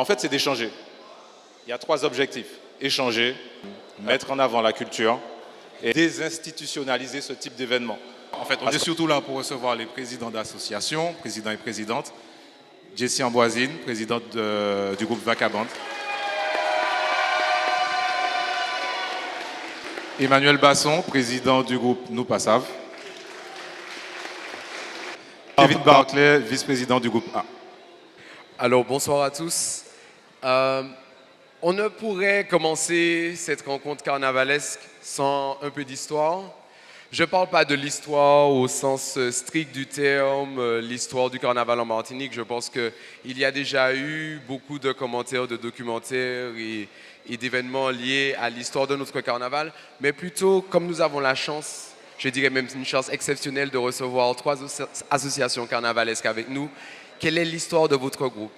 En fait, c'est d'échanger. Il y a 3 objectifs. Échanger, mettre en avant la culture et désinstitutionnaliser ce type d'événement. En fait, on est surtout là pour recevoir les présidents d'associations, présidents et présidentes. Jessie Amboisine, présidente du groupe Vacaband. Emmanuel Basson, président du groupe Nous Passav. Kevin Barclay, vice-président du groupe A. Alors, bonsoir à tous. On ne pourrait commencer cette rencontre carnavalesque sans un peu d'histoire. Je ne parle pas de l'histoire au sens strict du terme, l'histoire du carnaval en Martinique. Je pense qu'il y a déjà eu beaucoup de commentaires, de documentaires et d'événements liés à l'histoire de notre carnaval. Mais plutôt, comme nous avons la chance, je dirais même une chance exceptionnelle de recevoir 3 associations carnavalesques avec nous, quelle est l'histoire de votre groupe,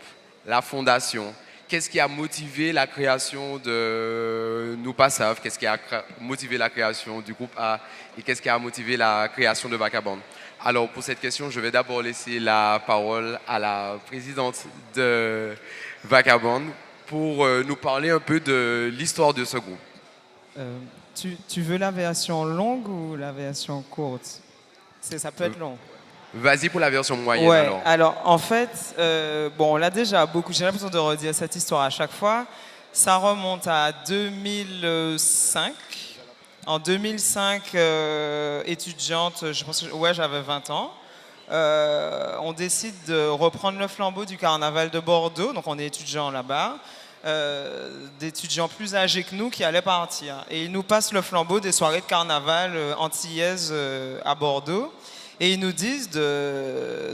la fondation? Qu'est-ce qui a motivé la création de Nous Passav? Qu'est-ce qui a motivé la création du groupe A? Et qu'est-ce qui a motivé la création de Vacaband? Alors, pour cette question, je vais d'abord laisser la parole à la présidente de Vacaband pour nous parler un peu de l'histoire de ce groupe. Tu veux la version longue ou la version courte? Ça peut être long. Vas-y pour la version moyenne. Ouais, alors en fait, bon, on l'a déjà beaucoup, j'ai l'impression de redire cette histoire à chaque fois. Ça remonte à 2005. En 2005, étudiante, je pense que j'avais 20 ans. On décide de reprendre le flambeau du carnaval de Bordeaux, donc on est étudiants là-bas. D'étudiants plus âgés que nous qui allaient partir. Et ils nous passent le flambeau des soirées de carnaval antillaises à Bordeaux. Et ils nous disent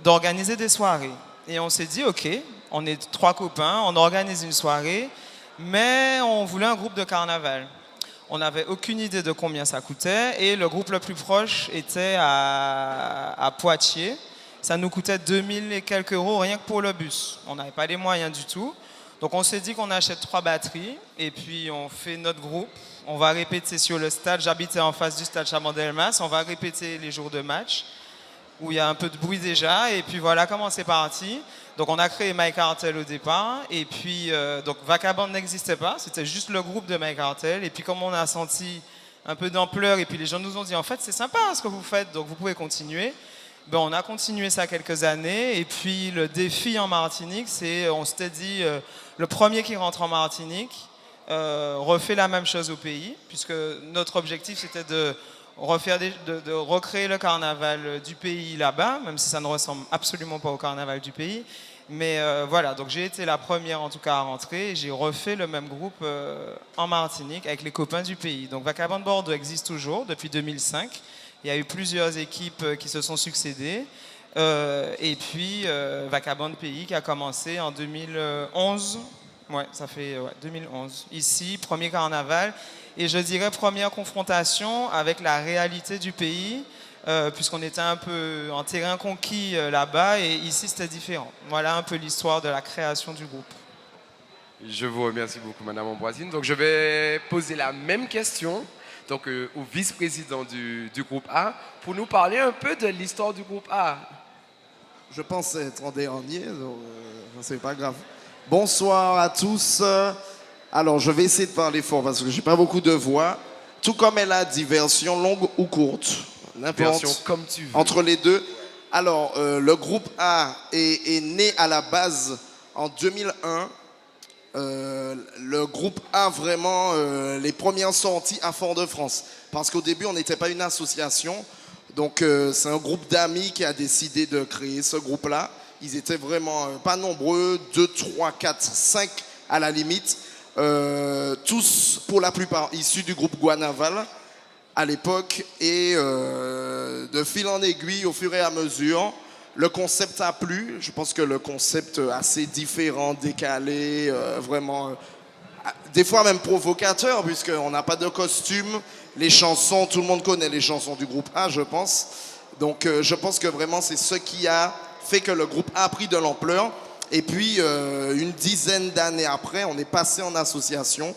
d'organiser des soirées. Et on s'est dit, OK, on est 3 copains, on organise une soirée, mais on voulait un groupe de carnaval. On n'avait aucune idée de combien ça coûtait, et le groupe le plus proche était à Poitiers. Ça nous coûtait 2000 et quelques euros rien que pour le bus. On n'avait pas les moyens du tout. Donc on s'est dit qu'on achète 3 batteries, et puis on fait notre groupe. On va répéter sur le stade. J'habitais en face du stade Chaban-Delmas. On va répéter les jours de match, où il y a un peu de bruit déjà, et puis voilà comment c'est parti. Donc on a créé My Cartel au départ, et puis donc Vacaband n'existait pas, c'était juste le groupe de My Cartel, et puis comme on a senti un peu d'ampleur, et puis les gens nous ont dit en fait c'est sympa ce que vous faites, donc vous pouvez continuer. Ben, on a continué ça quelques années, et puis le défi en Martinique, c'est, on s'était dit, le premier qui rentre en Martinique refait la même chose au pays, puisque notre objectif c'était de recréer le carnaval du pays là-bas, même si ça ne ressemble absolument pas au carnaval du pays. Mais voilà, donc j'ai été la première en tout cas à rentrer, et j'ai refait le même groupe en Martinique avec les copains du pays. Donc Vacaband Bordeaux existe toujours depuis 2005. Il y a eu plusieurs équipes qui se sont succédées. Et puis Vacaband Pays qui a commencé en 2011. Ouais, ça fait 2011. Ici, premier carnaval. Et je dirais première confrontation avec la réalité du pays, puisqu'on était un peu en terrain conquis là-bas, et ici c'était différent. Voilà un peu l'histoire de la création du groupe. Je vous remercie beaucoup, Madame Ambroisine. Donc je vais poser la même question donc, au vice-président du groupe A pour nous parler un peu de l'histoire du groupe A. Je pense être en dernier, donc c'est pas grave. Bonsoir à tous. Alors, je vais essayer de parler fort parce que j'ai pas beaucoup de voix. Tout comme elle a dit, version longue ou courte. Version comme tu veux. Entre les deux. Alors, le groupe A est né à la base en 2001. Le groupe A, vraiment, les premières sorties à Fort-de-France. Parce qu'au début, on n'était pas une association. Donc, c'est un groupe d'amis qui a décidé de créer ce groupe-là. Ils étaient vraiment pas nombreux, 2, 3, 4, 5 à la limite. Tous, pour la plupart, issus du groupe Guanaval à l'époque. Et de fil en aiguille, au fur et à mesure, le concept a plu. Je pense que le concept assez différent, décalé, vraiment, des fois même provocateur, puisqu'on n'a pas de costume. Les chansons, tout le monde connaît les chansons du groupe A, je pense. Donc je pense que vraiment c'est ce qui a fait que le groupe A pris de l'ampleur. Et puis, une dizaine d'années après, on est passé en association,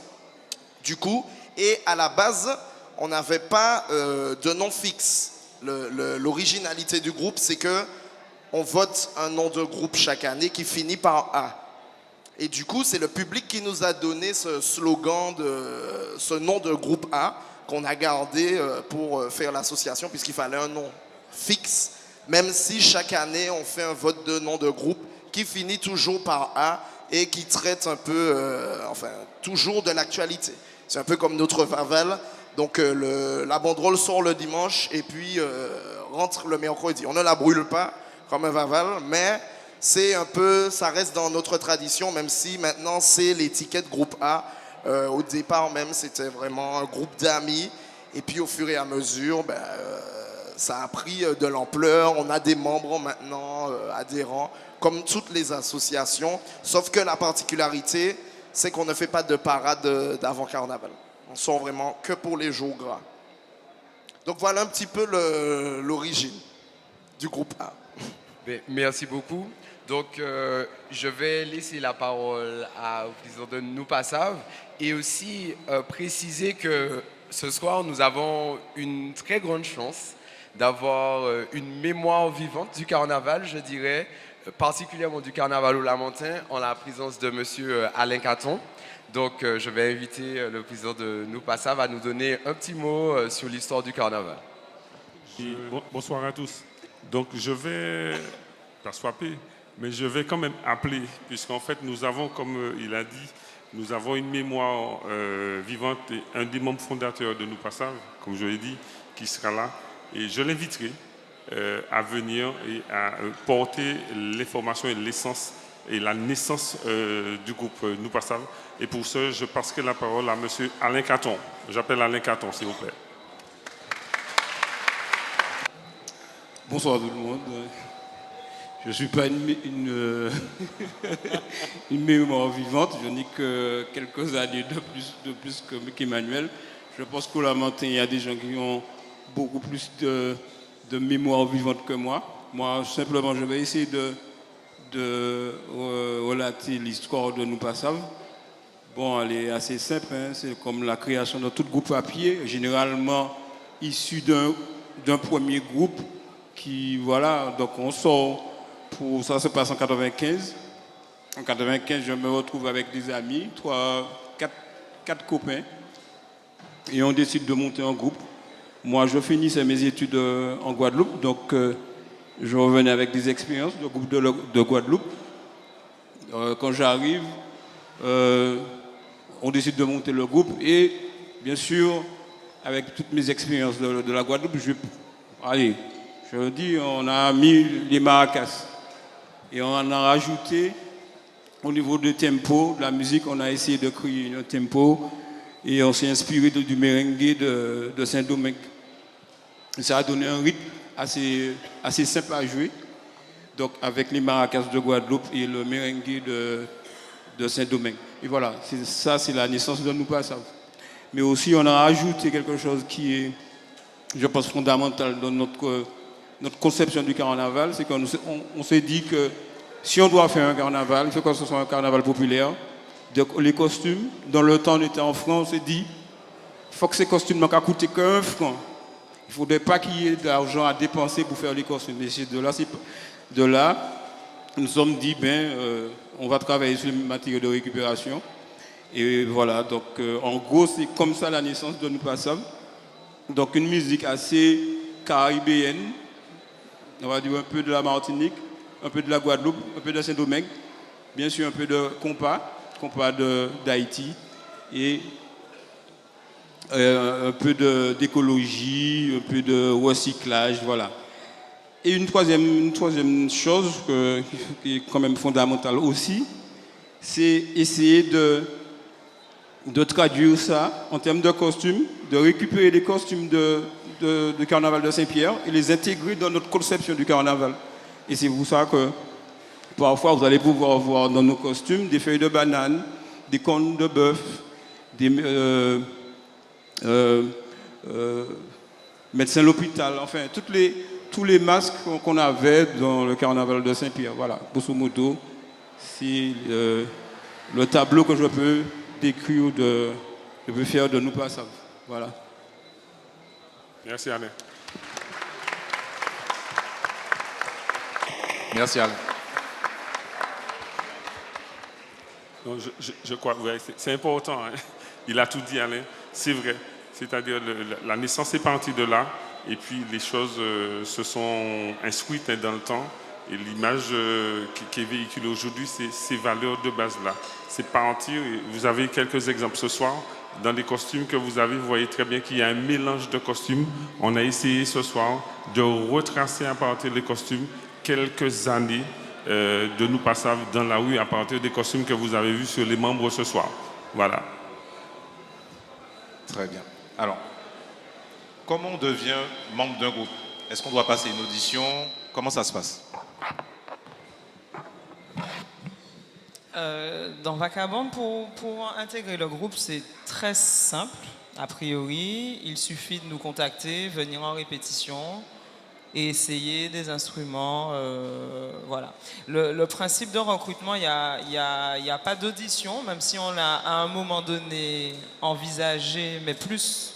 du coup. Et à la base, on n'avait pas de nom fixe. L'originalité du groupe, c'est qu'on vote un nom de groupe chaque année qui finit par A. Et du coup, c'est le public qui nous a donné ce slogan, ce nom de groupe A qu'on a gardé pour faire l'association, puisqu'il fallait un nom fixe, même si chaque année, on fait un vote de nom de groupe qui finit toujours par A et qui traite un peu, toujours de l'actualité. C'est un peu comme notre Vaval. Donc la banderole sort le dimanche et puis rentre le mercredi. On ne la brûle pas comme un Vaval, mais c'est un peu, ça reste dans notre tradition, même si maintenant c'est l'étiquette groupe A. Au départ même, c'était vraiment un groupe d'amis. Et puis au fur et à mesure, ça a pris de l'ampleur. On a des membres maintenant adhérents, comme toutes les associations. Sauf que la particularité, c'est qu'on ne fait pas de parade d'avant-carnaval. On sort vraiment que pour les jours gras. Donc voilà un petit peu l'origine du groupe A. Merci beaucoup. Donc, je vais laisser la parole au président de Nous Pas Save et aussi préciser que ce soir, nous avons une très grande chance d'avoir une mémoire vivante du carnaval, je dirais, particulièrement du carnaval au Lamentin, en la présence de M. Alain Caton. Donc, je vais inviter le président de Nous Pas Save à nous donner un petit mot sur l'histoire du carnaval. Bonsoir à tous. Donc, je vais pas swapper, mais je vais quand même appeler, puisqu'en fait, nous avons, comme il a dit, nous avons une mémoire vivante et un des membres fondateurs de Nous Pas Save, comme je l'ai dit, qui sera là. Et je l'inviterai à venir et à porter l'information et l'essence et la naissance du groupe Nous Pas Save. Et pour ce, je passerai la parole à M. Alain Caton. J'appelle Alain Caton, s'il vous plaît. Bonsoir tout le monde. Je ne suis pas une mémoire vivante, je n'ai que quelques années de plus qu'Emmanuel. Je pense qu'au Lamentin, il y a des gens qui ont beaucoup plus de mémoire vivante que moi. Moi, simplement, je vais essayer de relater l'histoire de Nous Pas Save. Bon, elle est assez simple, hein. C'est comme la création de tout groupe à pied, généralement issu d'un premier groupe qui, voilà, donc on sort, ça se passe en 95. En 95, je me retrouve avec des amis, quatre copains, et on décide de monter un groupe. Moi, je finissais mes études en Guadeloupe, donc je revenais avec des expériences de groupe de Guadeloupe. Quand j'arrive, on décide de monter le groupe et, bien sûr, avec toutes mes expériences de la Guadeloupe, je le dis, on a mis les maracas et on en a rajouté au niveau du tempo, de la musique, on a essayé de créer un tempo et on s'est inspiré du merengue de Saint-Domingue. Ça a donné un rythme assez simple à jouer, donc avec les maracas de Guadeloupe et le merengue de Saint-Domingue. Et voilà, c'est la naissance de Nous Pas Save. Mais aussi, on a ajouté quelque chose qui est, je pense, fondamental dans notre conception du carnaval, c'est qu'on s'est dit que si on doit faire un carnaval, il faut que ce soit un carnaval populaire. Donc, les costumes, dans le temps, on était en France, on s'est dit, il faut que ces costumes n'ont qu'à coûter qu'un franc. Il ne faudrait pas qu'il y ait d'argent à dépenser pour faire les costumes. Et de là, nous nous sommes dit, on va travailler sur les matériaux de récupération. Et voilà, donc en gros, c'est comme ça la naissance de Nous Pas Save. Donc une musique assez caribéenne, on va dire un peu de la Martinique, un peu de la Guadeloupe, un peu de Saint-Domingue, bien sûr un peu de compas d'Haïti, et un peu d'écologie, un peu de recyclage, voilà. Et une troisième chose qui est quand même fondamentale aussi, c'est essayer de traduire ça en termes de costumes, de récupérer les costumes du carnaval de Saint-Pierre et les intégrer dans notre conception du carnaval. Et c'est pour ça que parfois vous allez pouvoir voir dans nos costumes des feuilles de banane, des cornes de bœuf, des médecins à l'hôpital, enfin tous les masques qu'on avait dans le carnaval de Saint-Pierre. Voilà, grosso modo, c'est le tableau que je peux décrire, je peux faire de Nous Pas Save. Voilà. Merci Alain. Merci Alain. Non, je crois, ouais, c'est important. Hein. Il a tout dit, Alain. C'est vrai. C'est-à-dire la naissance est partie de là, et puis les choses se sont instruites hein, dans le temps. Et l'image qui est véhiculée aujourd'hui, c'est ces valeurs de base-là. C'est partir. Vous avez quelques exemples ce soir. Dans les costumes que vous avez, vous voyez très bien qu'il y a un mélange de costumes. On a essayé ce soir de retracer à partir des costumes quelques années de nous passages dans la rue à partir des costumes que vous avez vus sur les membres ce soir. Voilà. Très bien. Alors, comment on devient membre d'un groupe? Est-ce qu'on doit passer une audition? Comment ça se passe? Dans Vacabond, pour intégrer le groupe, c'est très simple. A priori, il suffit de nous contacter, venir en répétition et essayer des instruments. Voilà. Le principe de recrutement, il n'y a pas d'audition, même si on l'a à un moment donné envisagé, mais plus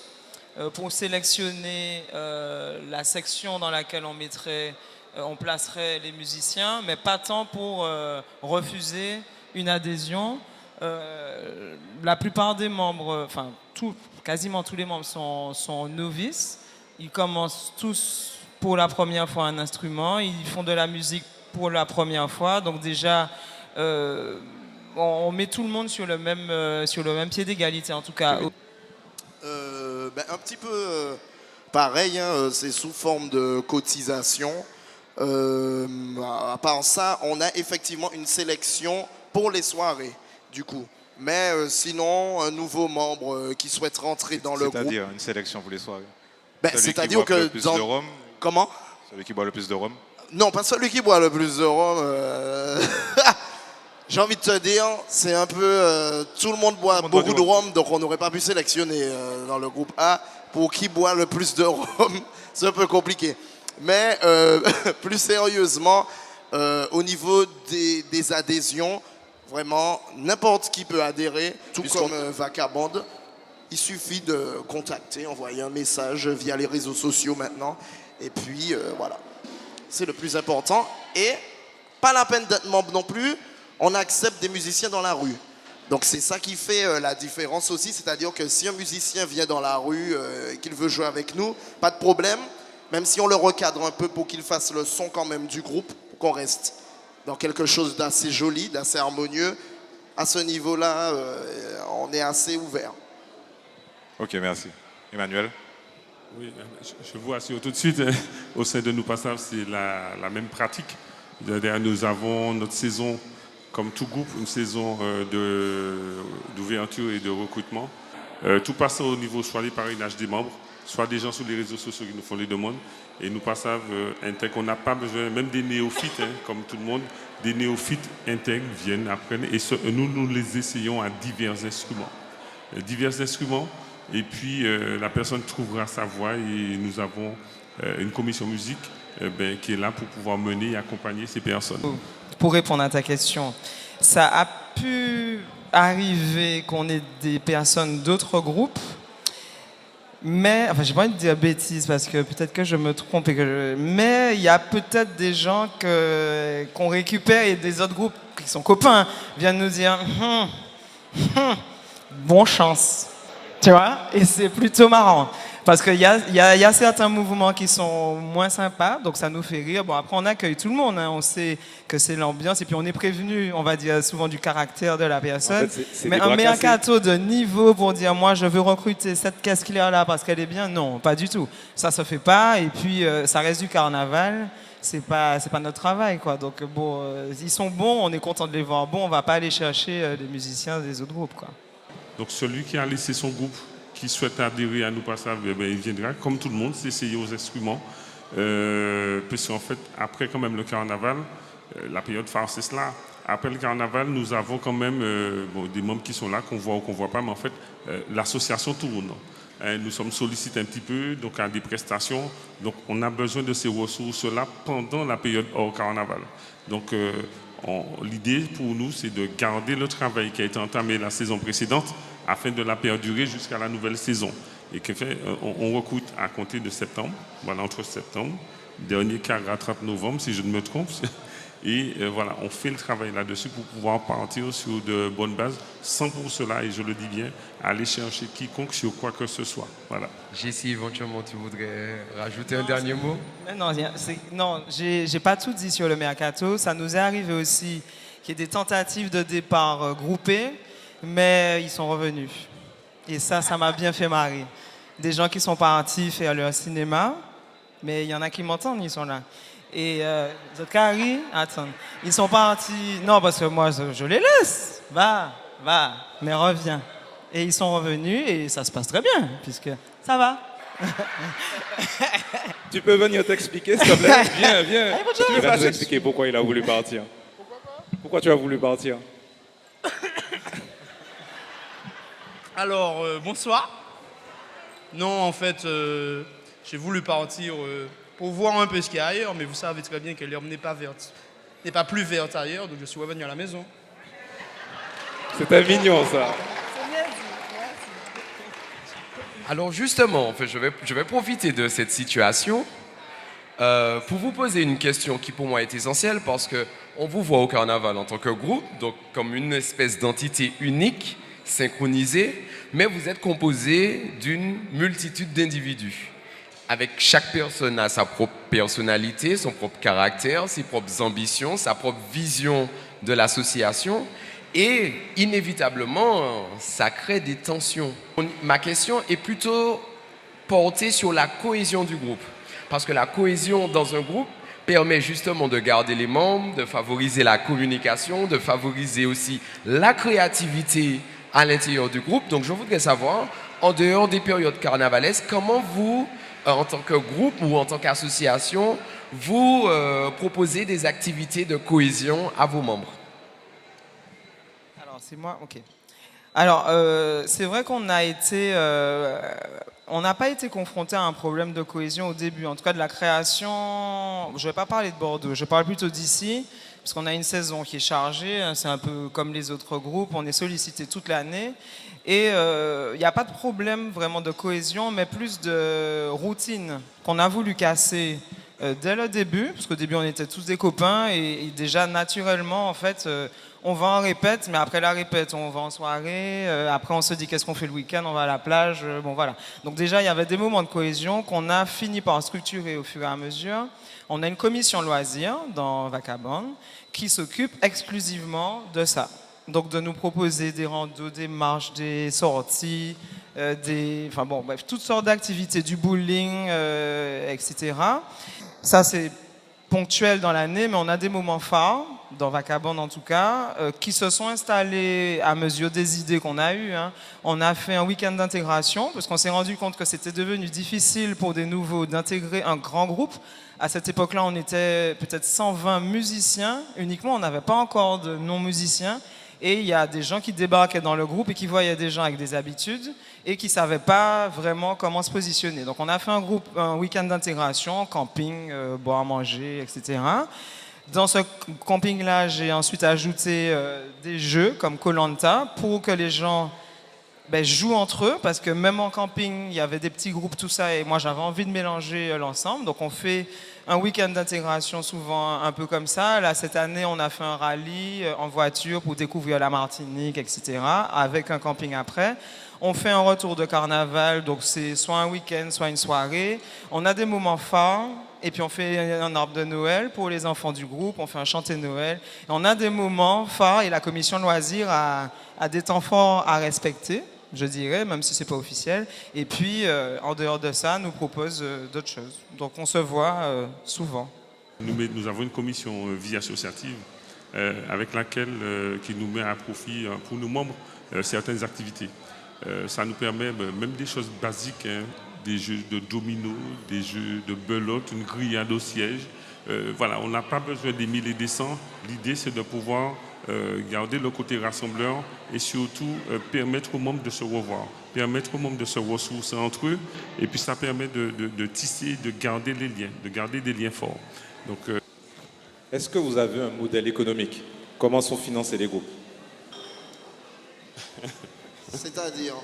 pour sélectionner la section dans laquelle on placerait les musiciens, mais pas tant pour refuser une adhésion. La plupart des membres, enfin quasiment tous les membres sont novices. Ils commencent tous pour la première fois un instrument, ils font de la musique pour la première fois, donc déjà on met tout le monde sur le même pied d'égalité en tout cas. Un petit peu pareil, hein, c'est sous forme de cotisation. À part ça, on a effectivement une sélection pour les soirées, du coup. Mais sinon, un nouveau membre qui souhaite rentrer dans le groupe. C'est-à-dire une sélection pour les soirées. C'est-à-dire que le plus de rhum, comment? celui qui boit le plus de rhum. Non, pas celui qui boit le plus de rhum. J'ai envie de te dire, c'est un peu... tout le monde boit beaucoup de rhum, donc on n'aurait pas pu sélectionner dans le groupe A pour qui boit le plus de rhum. C'est un peu compliqué. Mais plus sérieusement, au niveau des adhésions, vraiment, n'importe qui peut adhérer, tout comme Vacabond. Il suffit de contacter, envoyer un message via les réseaux sociaux maintenant. Et puis, voilà. C'est le plus important. Et pas la peine d'être membre non plus. On accepte des musiciens dans la rue. Donc c'est ça qui fait la différence aussi. C'est-à-dire que si un musicien vient dans la rue et qu'il veut jouer avec nous, pas de problème. Même si on le recadre un peu pour qu'il fasse le son quand même du groupe, pour qu'on reste dans quelque chose d'assez joli, d'assez harmonieux. À ce niveau-là, on est assez ouvert. Ok, merci. Emmanuel? Oui, je vous assure tout de suite, au sein de Nous Passables, c'est la même pratique. Nous avons notre saison, comme tout groupe, une saison d'ouverture et de recrutement. Tout passe au niveau soit des parrainages des membres, soit des gens sur les réseaux sociaux qui nous font les demandes. Et Nous Passables intègre, on n'a pas besoin, même des néophytes, hein, comme tout le monde, des néophytes intègrent, viennent, apprennent. Et nous les essayons à divers instruments. Et puis la personne trouvera sa voie et nous avons une commission musique qui est là pour pouvoir mener et accompagner ces personnes. Pour répondre à ta question, ça a pu arriver qu'on ait des personnes d'autres groupes, mais, enfin j'ai pas envie de dire bêtises parce que peut-être que je me trompe, mais il y a peut-être des gens qu'on récupère et des autres groupes qui sont copains viennent nous dire bonne chance. Tu vois, et c'est plutôt marrant parce qu'il y a certains mouvements qui sont moins sympas, donc ça nous fait rire. Bon, après on accueille tout le monde, hein, on sait que c'est l'ambiance et puis on est prévenu, on va dire souvent du caractère de la personne. En fait, mais un mercato de niveau pour dire moi je veux recruter cette caisse claire là parce qu'elle est bien, non, pas du tout. Ça se fait pas et puis ça reste du carnaval. C'est pas notre travail quoi. Donc bon, ils sont bons, on est content de les voir bons, on va pas aller chercher des musiciens des autres groupes quoi. Donc celui qui a laissé son groupe, qui souhaite adhérer à Nous Passables, il viendra, comme tout le monde, s'essayer aux instruments. Puisqu'en fait, après quand même le carnaval, la période phare, c'est cela. Après le carnaval, nous avons quand même des membres qui sont là, qu'on voit ou qu'on ne voit pas, mais en fait, l'association tourne. Nous sommes sollicités un petit peu, donc à des prestations. Donc on a besoin de ces ressources-là pendant la période hors carnaval. Donc l'idée pour nous, c'est de garder le travail qui a été entamé la saison précédente afin de la perdurer jusqu'à la nouvelle saison. Et que fait, on recrute à compter de septembre, voilà, entre septembre, dernier quart à 30 novembre, si je ne me trompe. Et voilà, on fait le travail là-dessus pour pouvoir partir sur de bonnes bases, sans pour cela, et je le dis bien, aller chercher quiconque sur quoi que ce soit. Voilà. Jessie, éventuellement, tu voudrais rajouter un dernier mot? Non, non, j'ai pas tout dit sur le mercato. Ça nous est arrivé aussi qu'il y ait des tentatives de départ groupées, mais ils sont revenus. Et ça m'a bien fait marrer. Des gens qui sont partis faire leur cinéma, mais il y en a qui m'entendent, ils sont là. Et Zotkari, attends, ils sont partis. Non, parce que moi, je les laisse. Va, mais reviens. Et ils sont revenus et ça se passe très bien, puisque ça va. Tu peux venir t'expliquer, s'il te plaît? Viens. Allez, bonne journée. Tu vas nous expliquer pourquoi il a voulu partir. Pourquoi tu as voulu partir? Alors, bonsoir. Non, en fait, j'ai voulu partir pour voir un peu ce qu'il y a ailleurs, mais vous savez très bien que l'herbe n'est pas verte. N'est pas plus verte ailleurs, donc je suis revenu à la maison. C'était mignon, ça. Alors justement, en fait, je vais profiter de cette situation pour vous poser une question qui pour moi est essentielle parce qu'on vous voit au carnaval en tant que groupe, donc comme une espèce d'entité unique, synchronisée, mais vous êtes composé d'une multitude d'individus. Avec chaque personne a sa propre personnalité, son propre caractère, ses propres ambitions, sa propre vision de l'association. Et inévitablement, ça crée des tensions. Ma question est plutôt portée sur la cohésion du groupe. Parce que la cohésion dans un groupe permet justement de garder les membres, de favoriser la communication, de favoriser aussi la créativité à l'intérieur du groupe. Donc je voudrais savoir, en dehors des périodes carnavalesques, comment vous, en tant que groupe ou en tant qu'association, vous proposez des activités de cohésion à vos membres? Alors, c'est moi, ok. Alors, c'est vrai qu'on a été, on n'a pas été confronté à un problème de cohésion au début. En tout cas, de la création, je ne vais pas parler de Bordeaux, je parle plutôt d'ici, parce qu'on a une saison qui est chargée. C'est un peu comme les autres groupes, on est sollicité toute l'année. Et il n'y a pas de problème vraiment de cohésion, mais plus de routine qu'on a voulu casser dès le début, parce qu'au début on était tous des copains et déjà naturellement en fait on va en répète, mais après la répète on va en soirée, après on se dit qu'est-ce qu'on fait le week-end, on va à la plage, bon voilà. Donc déjà il y avait des moments de cohésion qu'on a fini par structurer au fur et à mesure. On a une commission loisirs dans Vacabon qui s'occupe exclusivement de ça. Donc de nous proposer des randos, des marches, des sorties, enfin bon, bref, toutes sortes d'activités, du bowling, etc. Ça c'est ponctuel dans l'année, mais on a des moments phares, dans Vacabon en tout cas, qui se sont installés à mesure des idées qu'on a eues. Hein. On a fait un week-end d'intégration, parce qu'on s'est rendu compte que c'était devenu difficile pour des nouveaux d'intégrer un grand groupe. À cette époque-là, on était peut-être 120 musiciens uniquement, on n'avait pas encore de non-musiciens. Et il y a des gens qui débarquaient dans le groupe et qui voyaient des gens avec des habitudes et qui ne savaient pas vraiment comment se positionner. Donc on a fait un week-end d'intégration, camping, boire, manger, etc. Dans ce camping-là, j'ai ensuite ajouté des jeux comme Koh-Lanta pour que les gens jouent entre eux, parce que même en camping, il y avait des petits groupes, tout ça, et moi j'avais envie de mélanger l'ensemble. Donc on fait un week-end d'intégration souvent un peu comme ça. Là, cette année, on a fait un rallye en voiture pour découvrir la Martinique, etc., avec un camping après. On fait un retour de carnaval, donc c'est soit un week-end, soit une soirée. On a des moments phares, et puis on fait un arbre de Noël pour les enfants du groupe, on fait un chanté Noël. Et on a des moments phares, et la commission loisirs a des temps forts à respecter, je dirais, même si ce n'est pas officiel. Et puis, en dehors de ça, nous propose d'autres choses. Donc, on se voit souvent. Nous avons une commission vie associative avec laquelle qui nous met à profit pour nos membres certaines activités. Ça nous permet même des choses basiques, hein, des jeux de domino, des jeux de belote, une grillade au siège. Voilà, on n'a pas besoin des 1000 et des 100. L'idée, c'est de pouvoir garder le côté rassembleur et surtout permettre aux membres de se revoir, permettre aux membres de se ressourcer entre eux, et puis ça permet de tisser, de garder les liens, de garder des liens forts. Donc, est-ce que vous avez un modèle économique? Comment sont financés les groupes? C'est-à-dire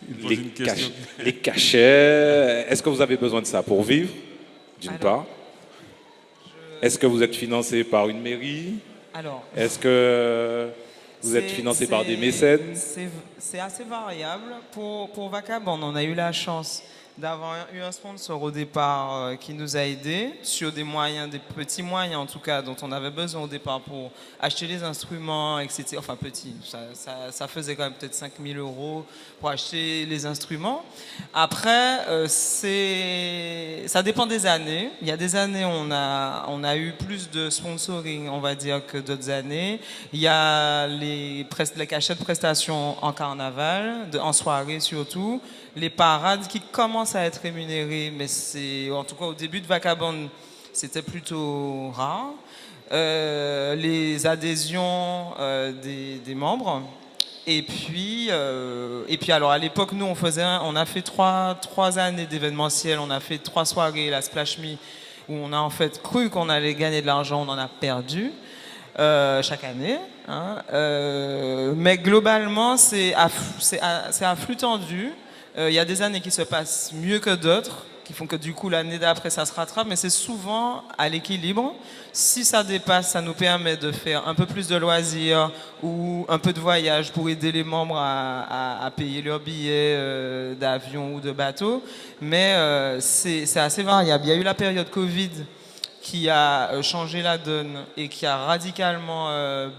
Les cachets, est-ce que vous avez besoin de ça pour vivre, d'une part? Est-ce que vous êtes financé par une mairie? Alors, Est-ce que vous êtes financé par des mécènes? C'est assez variable. Pour Vacabond, on a eu la chance d'avoir eu un sponsor au départ qui nous a aidés sur des moyens, des petits moyens en tout cas, dont on avait besoin au départ pour acheter les instruments, etc. Enfin petit, ça faisait quand même peut-être 5 000 € pour acheter les instruments. Après, ça dépend des années. Il y a des années on a eu plus de sponsoring, on va dire, que d'autres années. Il y a les cachets de prestations en carnaval, en soirée surtout. Les parades qui commencent à être rémunérées, mais c'est, en tout cas au début de Vacabond, c'était plutôt rare. Les adhésions des membres. Et puis alors à l'époque, nous, on a fait trois années d'événementiel, on a fait 3 soirées, la Splash Me, où on a en fait cru qu'on allait gagner de l'argent, on en a perdu chaque année. Hein. Mais globalement, c'est à flux tendu. Il y a des années qui se passent mieux que d'autres, qui font que du coup l'année d'après ça se rattrape, mais c'est souvent à l'équilibre. Si ça dépasse, ça nous permet de faire un peu plus de loisirs ou un peu de voyage pour aider les membres à payer leurs billets d'avion ou de bateau. Mais c'est assez variable. Il y a eu la période Covid qui a changé la donne et qui a radicalement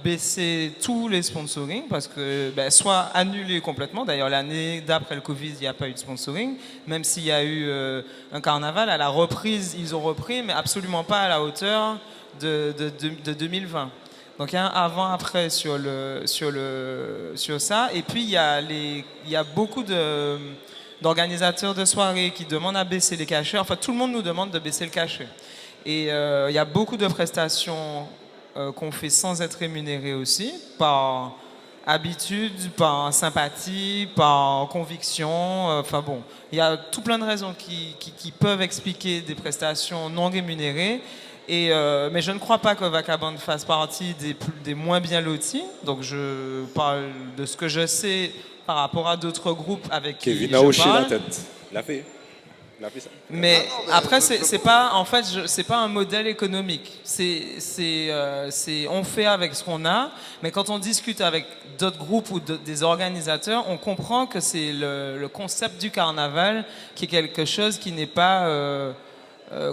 baissé tous les sponsorings parce que soit annulé complètement. D'ailleurs, l'année d'après le Covid, il n'y a pas eu de sponsoring, même s'il y a eu un carnaval. À la reprise, ils ont repris, mais absolument pas à la hauteur de 2020. Donc il y a un avant-après sur ça. Et puis il y a beaucoup d'organisateurs de soirées qui demandent à baisser les cachets. Enfin, tout le monde nous demande de baisser le cachet. Et il y a beaucoup de prestations qu'on fait sans être rémunérées aussi, par habitude, par sympathie, par conviction. Enfin bon, il y a tout plein de raisons qui peuvent expliquer des prestations non rémunérées. Mais je ne crois pas que Vacabond fasse partie des moins bien lotis. Donc je parle de ce que je sais par rapport à d'autres groupes avec qui Kevin je a hoché parle. la tête. Il a fait ça. Mais après, c'est pas un modèle économique. On fait avec ce qu'on a, mais quand on discute avec d'autres groupes ou des organisateurs, on comprend que c'est le concept du carnaval qui est quelque chose qui n'est pas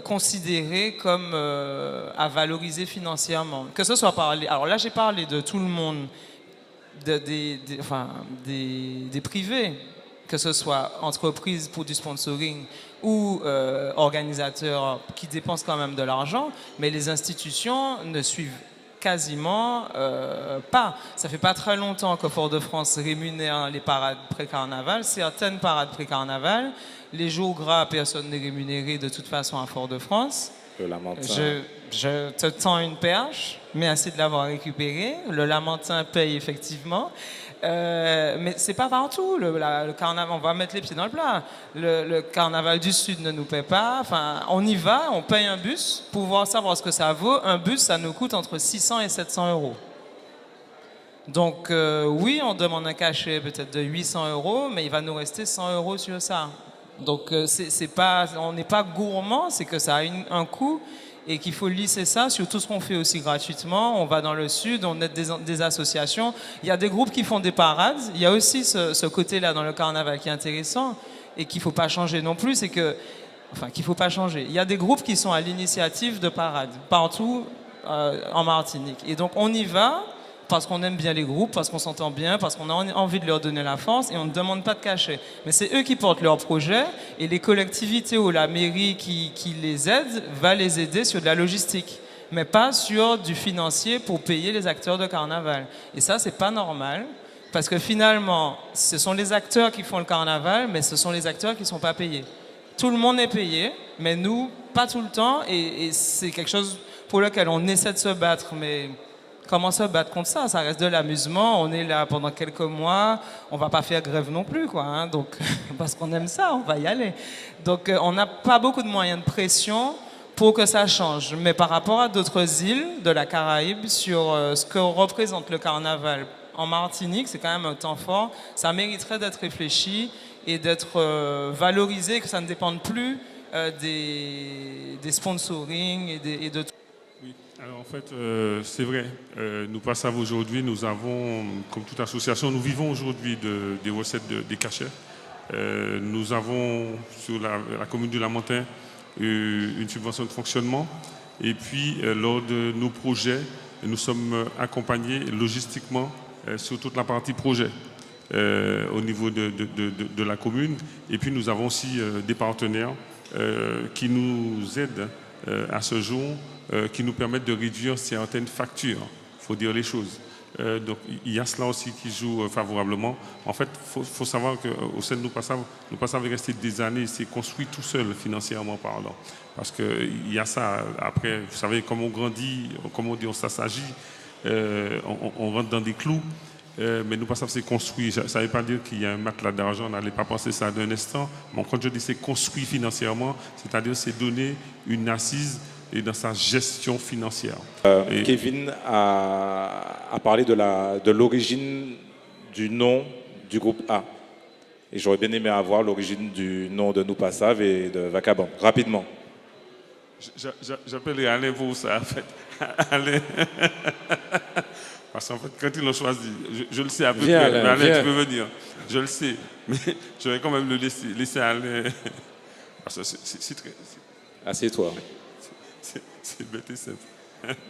considéré comme à valoriser financièrement. Que ce soit alors là, j'ai parlé de tout le monde, des privés, que ce soit entreprises pour du sponsoring ou organisateurs qui dépensent quand même de l'argent, mais les institutions ne suivent quasiment pas. Ça fait pas très longtemps que Fort-de-France rémunère les parades pré-carnaval, certaines parades pré-carnaval. Les jours gras, personne n'est rémunéré de toute façon à Fort-de-France. Le Lamentin. Je te tends une perche, merci de l'avoir récupéré. Le Lamentin paye effectivement. Mais c'est pas partout. Le carnaval, on va mettre les pieds dans le plat. Le carnaval du Sud ne nous paie pas. Enfin, on y va, on paye un bus pour savoir ce que ça vaut. Un bus, ça nous coûte entre 600 et 700 €. Donc oui, on demande un cachet peut-être de 800 €, mais il va nous rester 100 € sur ça. Donc on n'est pas gourmand, c'est que ça a un coût et qu'il faut lisser ça sur tout ce qu'on fait aussi gratuitement. On va dans le Sud, on aide des associations. Il y a des groupes qui font des parades. Il y a aussi ce côté-là dans le carnaval qui est intéressant et qu'il ne faut pas changer non plus. Qu'il faut pas changer. Il y a des groupes qui sont à l'initiative de parades partout en Martinique. Et donc on y va parce qu'on aime bien les groupes, parce qu'on s'entend bien, parce qu'on a envie de leur donner la force et on ne demande pas de cachet. Mais c'est eux qui portent leurs projets et les collectivités ou la mairie qui les aide va les aider sur de la logistique, mais pas sur du financier pour payer les acteurs de carnaval. Et ça, c'est pas normal parce que finalement, ce sont les acteurs qui font le carnaval, mais ce sont les acteurs qui ne sont pas payés. Tout le monde est payé, mais nous, pas tout le temps et c'est quelque chose pour lequel on essaie de se battre, mais... Comment se battre contre ça? Ça reste de l'amusement. On est là pendant quelques mois. On va pas faire grève non plus, quoi. Hein, donc, parce qu'on aime ça, on va y aller. Donc, on n'a pas beaucoup de moyens de pression pour que ça change. Mais par rapport à d'autres îles de la Caraïbe, sur ce que représente le carnaval en Martinique, c'est quand même un temps fort. Ça mériterait d'être réfléchi et d'être valorisé, que ça ne dépende plus des sponsorings et de tout. Oui, alors en fait, c'est vrai. Nous passons aujourd'hui, nous avons, comme toute association, nous vivons aujourd'hui des recettes des cachets. Nous avons sur la commune du Lamentin une subvention de fonctionnement. Et puis, lors de nos projets, nous sommes accompagnés logistiquement sur toute la partie projet au niveau de la commune. Et puis, nous avons aussi des partenaires qui nous aident à ce jour, qui nous permettent de réduire certaines factures. Il faut dire les choses. Donc, il y a cela aussi qui joue favorablement. En fait, il faut savoir qu'au sein de nous passons est resté des années, c'est construit tout seul financièrement parlant. Parce qu'il y a ça, après, vous savez, comme on grandit, comme on dit, on s'assagit, on rentre dans des clous. Mais nous passons, c'est construit. Ça ne veut pas dire qu'il y a un matelas d'argent, on n'allait pas penser ça d'un instant. Mais quand je dis c'est construit financièrement, c'est-à-dire c'est donner une assise et dans sa gestion financière. Kevin a parlé de l'origine du nom du groupe A. Et j'aurais bien aimé avoir l'origine du nom de Nous Pas Sav et de Vacabon. Rapidement. J'appelle Alain pour ça, en fait. Alain. Parce qu'en fait, quand ils l'ont choisi, je le sais à peu près. Alain, tu peux venir. Je le sais. Mais je vais quand même le laisser Alain. Parce que c'est très... Assieds-toi. C'est bête et simple.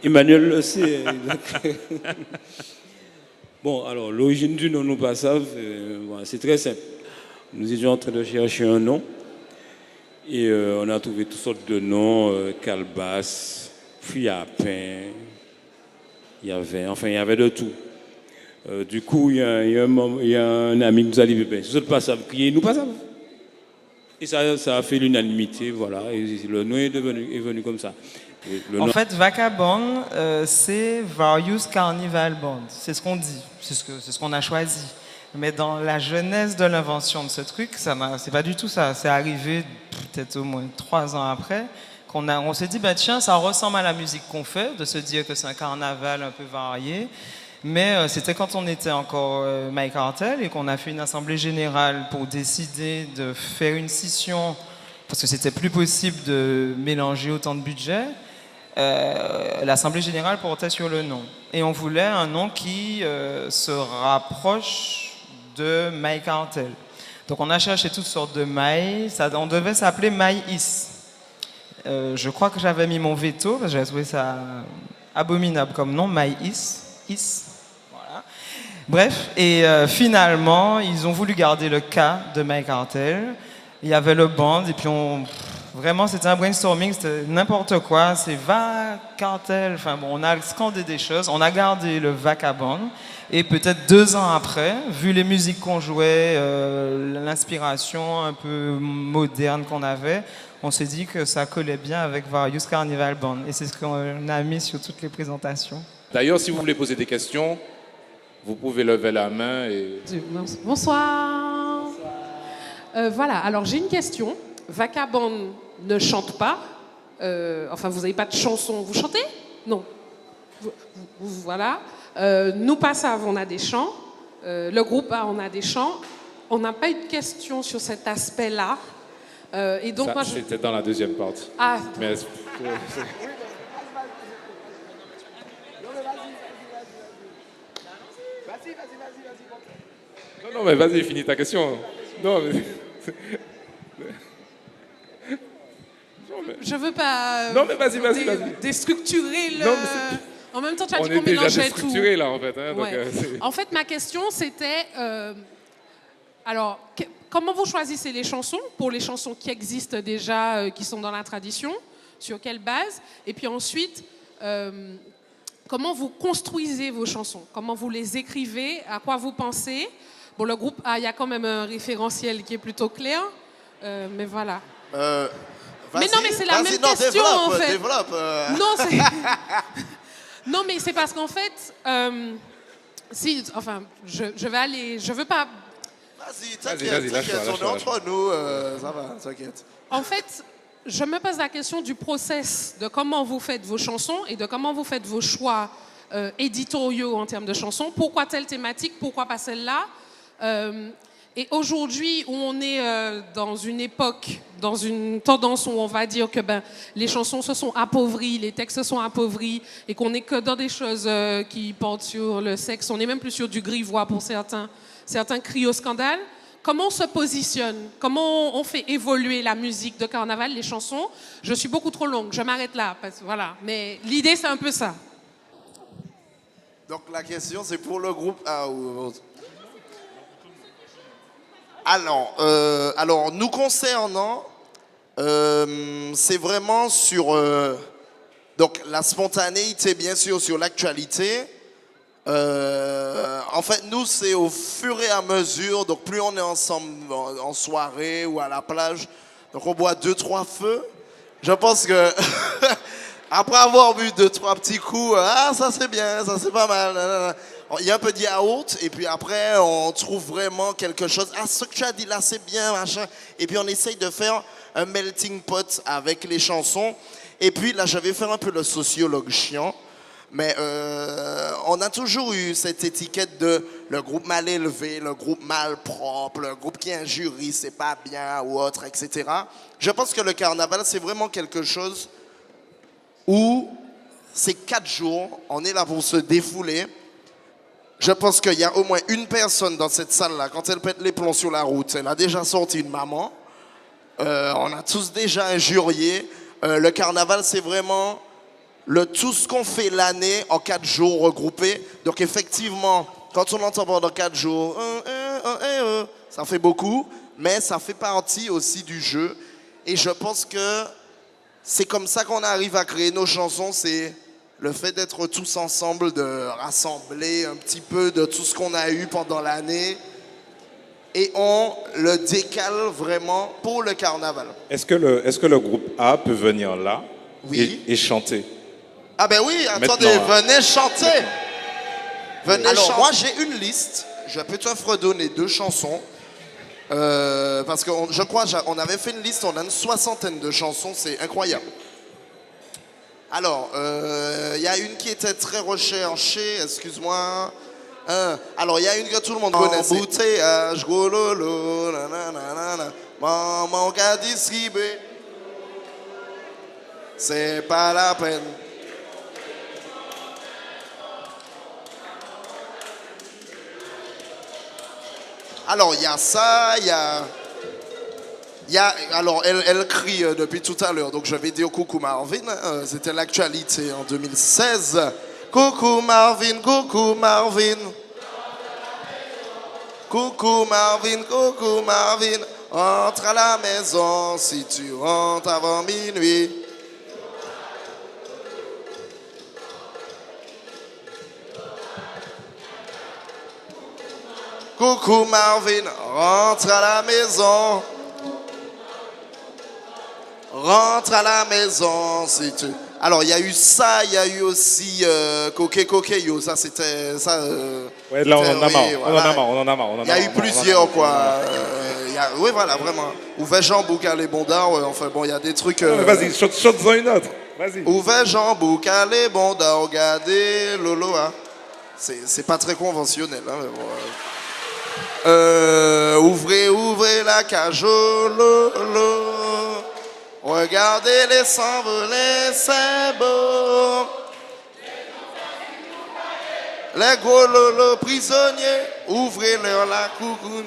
Emmanuel le sait. Bon, alors, l'origine du nom Nous Pas Sav, c'est très simple. Nous étions en train de chercher un nom. Et on a trouvé toutes sortes de noms, Calbas, Fuyapin, il y avait de tout. Du coup, il y a un ami qui nous a dit, ben, si vous n'êtes pas ça, criez Nous Pas Sav. Et ça a fait l'unanimité, voilà, et le nom est venu comme ça. En fait, Vacabon, c'est Various Carnival Band. C'est ce qu'on dit, c'est ce qu'on a choisi. Mais dans la genèse de l'invention de ce truc, c'est pas du tout ça. C'est arrivé peut-être au moins 3 ans après qu'on s'est dit, bah, tiens, ça ressemble à la musique qu'on fait, de se dire que c'est un carnaval un peu varié. Mais c'était quand on était encore My Cartel et qu'on a fait une assemblée générale pour décider de faire une scission, parce que c'était plus possible de mélanger autant de budget. L'assemblée générale portait sur le nom. Et on voulait un nom qui se rapproche de My Cartel. Donc on a cherché toutes sortes de My. On devait s'appeler My Is. Je crois que j'avais mis mon veto, parce que j'avais trouvé ça abominable comme nom, My Is. Voilà. Bref, et finalement, ils ont voulu garder le K de My Cartel. Il y avait le band, et puis vraiment, c'était un brainstorming, c'était n'importe quoi. C'est Cartel. Enfin bon, on a scandé des choses. On a gardé le Vacabon. Et peut-être 2 ans après, vu les musiques qu'on jouait, l'inspiration un peu moderne qu'on avait, on s'est dit que ça collait bien avec Various Carnival Band. Et c'est ce qu'on a mis sur toutes les présentations. D'ailleurs, si vous voulez poser des questions, vous pouvez lever la main et... Bonsoir. Voilà, alors j'ai une question. Vacabon ne chante pas. Enfin, vous n'avez pas de chanson. Vous chantez? Non. Voilà. Nous Pas Sav, on a des chants. Le groupe A, on a des chants. On n'a pas eu de questions sur cet aspect-là. Et donc, ça, c'était dans la deuxième partie. Ah. Mais... Non, mais vas-y, finis ta question. Non, mais... Je veux pas non, mais vas-y. déstructurer le... Non, en même temps, tu as dit on qu'on est déjà mélangeait déstructuré tout. là, en fait. Hein, Ouais. donc, en fait, ma question, c'était... alors, comment vous choisissez les chansons? Pour les chansons qui existent déjà, qui sont dans la tradition, sur quelle base? Et puis ensuite, comment vous construisez vos chansons? Comment vous les écrivez? À quoi vous pensez? Bon, le groupe A, il y a quand même un référentiel qui est plutôt clair. Mais voilà. Mais non, mais c'est la même question, en fait. Développe. Non, c'est... non, mais c'est parce qu'en fait... si, enfin, je vais aller... Je veux pas... Vas-y, t'inquiète, on est entre nous, ça va, t'inquiète. En fait, je me pose la question du process, de comment vous faites vos chansons et de comment vous faites vos choix éditoriaux en termes de chansons. Pourquoi telle thématique? Pourquoi pas celle-là? Et aujourd'hui, où on est dans une époque, dans une tendance où on va dire que les chansons se sont appauvries, les textes se sont appauvris, et qu'on n'est que dans des choses qui portent sur le sexe, on n'est même plus sur du grivois pour certains crient au scandale. Comment on se positionne? Comment on fait évoluer la musique de carnaval, les chansons? Je suis beaucoup trop longue, je m'arrête là, parce que voilà. Mais l'idée, c'est un peu ça. Donc la question, c'est pour le groupe A ou... Alors, nous concernant, c'est vraiment sur donc la spontanéité, bien sûr, sur l'actualité. En fait, nous, c'est au fur et à mesure. Donc, plus on est ensemble en soirée ou à la plage, donc on boit 2-3 feux. Je pense que après avoir bu 2-3 petits coups, ça c'est bien, ça c'est pas mal. Il y a un peu de yaourt et puis après on trouve vraiment quelque chose. Ce que tu as dit là c'est bien, machin. Et puis on essaye de faire un melting pot avec les chansons. Et puis là j'avais fait un peu le sociologue chiant. Mais on a toujours eu cette étiquette de le groupe mal élevé, le groupe mal propre, le groupe qui injurie, c'est pas bien ou autre, etc. Je pense que le carnaval c'est vraiment quelque chose où c'est 4 jours, on est là pour se défouler. Je pense qu'il y a au moins une personne dans cette salle-là, quand elle pète les plombs sur la route, elle a déjà sorti une maman. On a tous déjà injurié. Le carnaval, c'est vraiment tout ce qu'on fait l'année en 4 jours regroupés. Donc effectivement, quand on entend pendant 4 jours, ça fait beaucoup, mais ça fait partie aussi du jeu. Et je pense que c'est comme ça qu'on arrive à créer nos chansons, c'est le fait d'être tous ensemble, de rassembler un petit peu de tout ce qu'on a eu pendant l'année et on le décale vraiment pour le carnaval. Est-ce que le groupe A peut venir là et chanter? Ah ben oui, attendez, venez chanter. Alors moi j'ai une liste, je peux te fredonner 2 chansons. Parce que je crois qu'on avait fait une liste, on a une 60aine de chansons, c'est incroyable. Alors, il y a une qui était très recherchée, excuse-moi. Alors, il y a une que tout le monde connaît. Embouteillage, gololo, nanana, maman qu'a distribué. C'est pas la peine. Alors, il y a ça, il y a alors, elle crie depuis tout à l'heure, donc je vais dire coucou Marvin. C'était l'actualité en 2016. Coucou Marvin, coucou Marvin. Coucou Marvin, coucou Marvin. Entre à la maison si tu rentres avant minuit. Coucou Marvin, rentre à la maison. Rentre à la maison si tu... Alors il y a eu ça, il y a eu aussi Coquet Yo, ça c'était... ça. Ouais, là on en a marre, voilà. on en a marre. Il y a eu plusieurs quoi. Oui voilà, vraiment. Ouvert Jean Bouca les Bondards, enfin bon, il y a des trucs... Vas-y, chante-en une autre, vas-y. Ouvert Jean Bouca les Bondards, regardez Lolo, hein. C'est pas très conventionnel, hein, mais bon... ouvrez la cage au Lolo. Regardez les s'envoler, c'est beau. Les gros lolos prisonniers, ouvrez-leur la coucoune.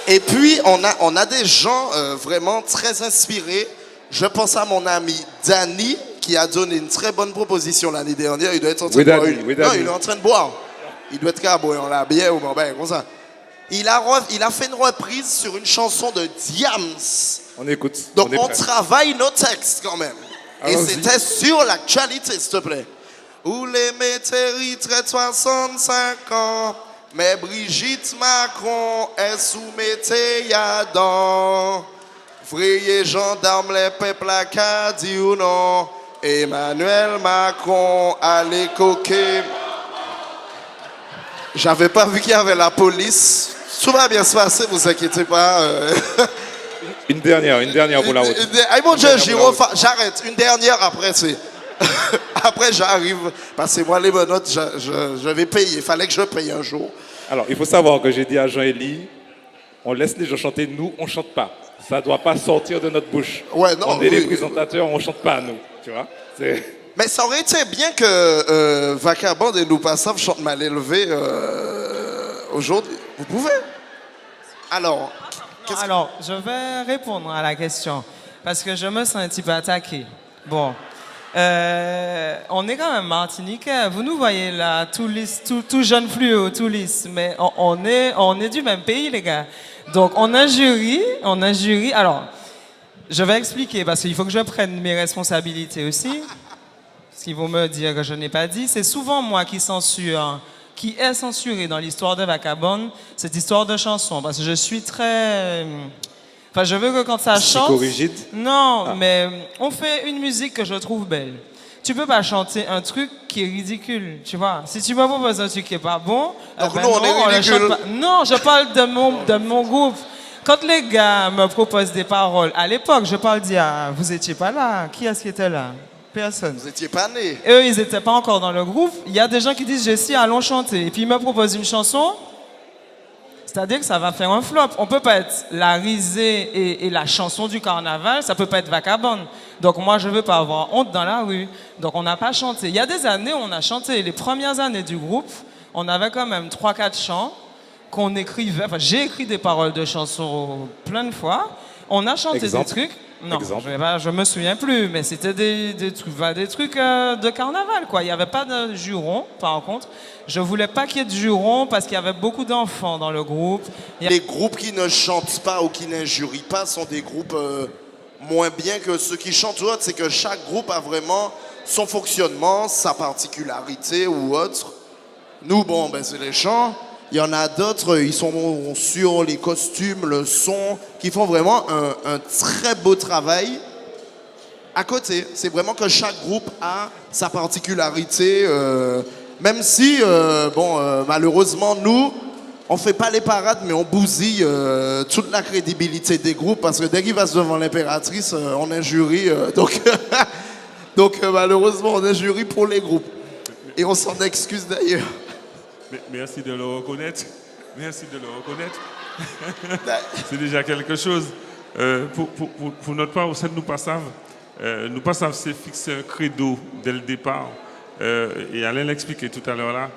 Et puis, on a des gens vraiment très inspirés. Je pense à mon ami Danny, qui a donné une très bonne proposition l'année dernière. Il doit être en train de boire une... Non, il est en train de boire. Il doit être carboné en la bière ou ben comme ça. Il a fait une reprise sur une chanson de Diams. On écoute. Donc on travaille nos textes quand même. Et c'était sur l'actualité, s'il te plaît. Où les météorites traitent 65 ans. Mais Brigitte Macron est soumettée yadant. Vrayez gendarme les peuples à qu'a dit ou non. Emmanuel Macron allez coquer. J'avais pas vu qu'il y avait la police. Tout va bien se passer, vous inquiétez pas. Une dernière pour la route. Mon Dieu, j'arrête. Une dernière après, c'est... Après, j'arrive. Passez-moi les bonnes notes, je vais payer. Il fallait que je paye un jour. Alors, il faut savoir que j'ai dit à Jean-Élie, on laisse les gens chanter, nous, on ne chante pas. Ça ne doit pas sortir de notre bouche. Ouais, non, on est oui. les présentateurs, on ne chante pas, nous. Tu vois? Mais ça aurait été bien que Vacabond et Nous Passaves chantent Mal élevé aujourd'hui. Vous pouvez? Alors, Non, alors, je vais répondre à la question parce que je me sens un petit peu attaqué. Bon, on est quand même martiniquais. Vous nous voyez là, tout lisse, tout jeune fluo, tout lisse, mais on est du même pays, les gars. Donc, on a un jury. Alors, je vais expliquer parce qu'il faut que je prenne mes responsabilités aussi. Ce qu'ils vont me dire que je n'ai pas dit, c'est souvent moi qui censure, qui est censuré dans l'histoire de Vacabond, cette histoire de chanson, parce que je suis très... Enfin, je veux que quand ça chante... Psychorigide? Non, mais on fait une musique que je trouve belle. Tu peux pas chanter un truc qui est ridicule, tu vois. Si tu me proposes un truc qui est pas bon, donc ben nous, on non, est le ridicule. chante pas. Non, je parle de mon groupe. Quand les gars me proposent des paroles, à l'époque, je parle d'il y a... Vous étiez pas là. Qui est-ce qui était là? Personne. Vous n'étiez pas nés. Eux, ils n'étaient pas encore dans le groupe. Il y a des gens qui disent, Jessie, allons chanter. Et puis ils me proposent une chanson. C'est-à-dire que ça va faire un flop. On ne peut pas être la risée et la chanson du carnaval, ça ne peut pas être Vacabond. Donc moi, je ne veux pas avoir honte dans la rue. Donc on n'a pas chanté. Il y a des années, on a chanté. Les premières années du groupe, on avait quand même 3-4 chants qu'on écrivait. Enfin, j'ai écrit des paroles de chansons plein de fois. On a chanté des trucs. Non, je me souviens plus, mais c'était des trucs de carnaval, quoi. Il n'y avait pas de jurons, par contre. Je voulais pas qu'il y ait de jurons parce qu'il y avait beaucoup d'enfants dans le groupe. Les groupes qui ne chantent pas ou qui n'injurient pas sont des groupes moins bien que ceux qui chantent ou autres. C'est que chaque groupe a vraiment son fonctionnement, sa particularité ou autre. Nous, bon, ben, c'est les chants. Il y en a d'autres, ils sont sur les costumes, le son, qui font vraiment un très beau travail. À côté, c'est vraiment que chaque groupe a sa particularité. Même si, malheureusement, nous, on ne fait pas les parades, mais on bousille toute la crédibilité des groupes, parce que dès qu'ils passent devant l'impératrice, on injurie. Donc, malheureusement, on injurie pour les groupes. Et on s'en excuse d'ailleurs. Merci de le reconnaître. Merci de le reconnaître. C'est déjà quelque chose. Pour notre part, au sein de Nous Passaves, c'est fixé un credo dès le départ. Et Alain l'expliquait tout à l'heure là.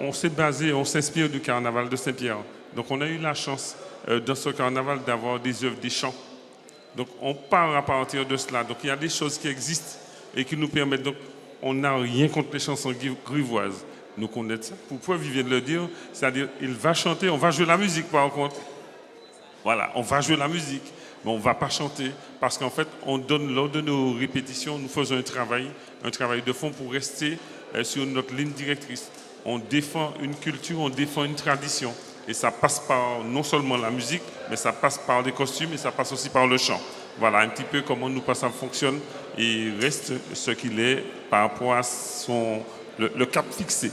On s'est basé, on s'inspire du carnaval de Saint-Pierre. Donc on a eu la chance dans ce carnaval d'avoir des œuvres, des chants. Donc on part à partir de cela. Donc il y a des choses qui existent et qui nous permettent. Donc on n'a rien contre les chansons grivoises. Nous connaissons ça. Pour preuve, il vient de le dire, c'est-à-dire il va chanter, on va jouer la musique par contre. Voilà, on va jouer la musique, mais on ne va pas chanter parce qu'en fait, on donne lors de nos répétitions, nous faisons un travail de fond pour rester sur notre ligne directrice. On défend une culture, on défend une tradition. Et ça passe par non seulement la musique, mais ça passe par les costumes et ça passe aussi par le chant. Voilà un petit peu comment Nous Passaves fonctionne et reste ce qu'il est par rapport à le cap fixé.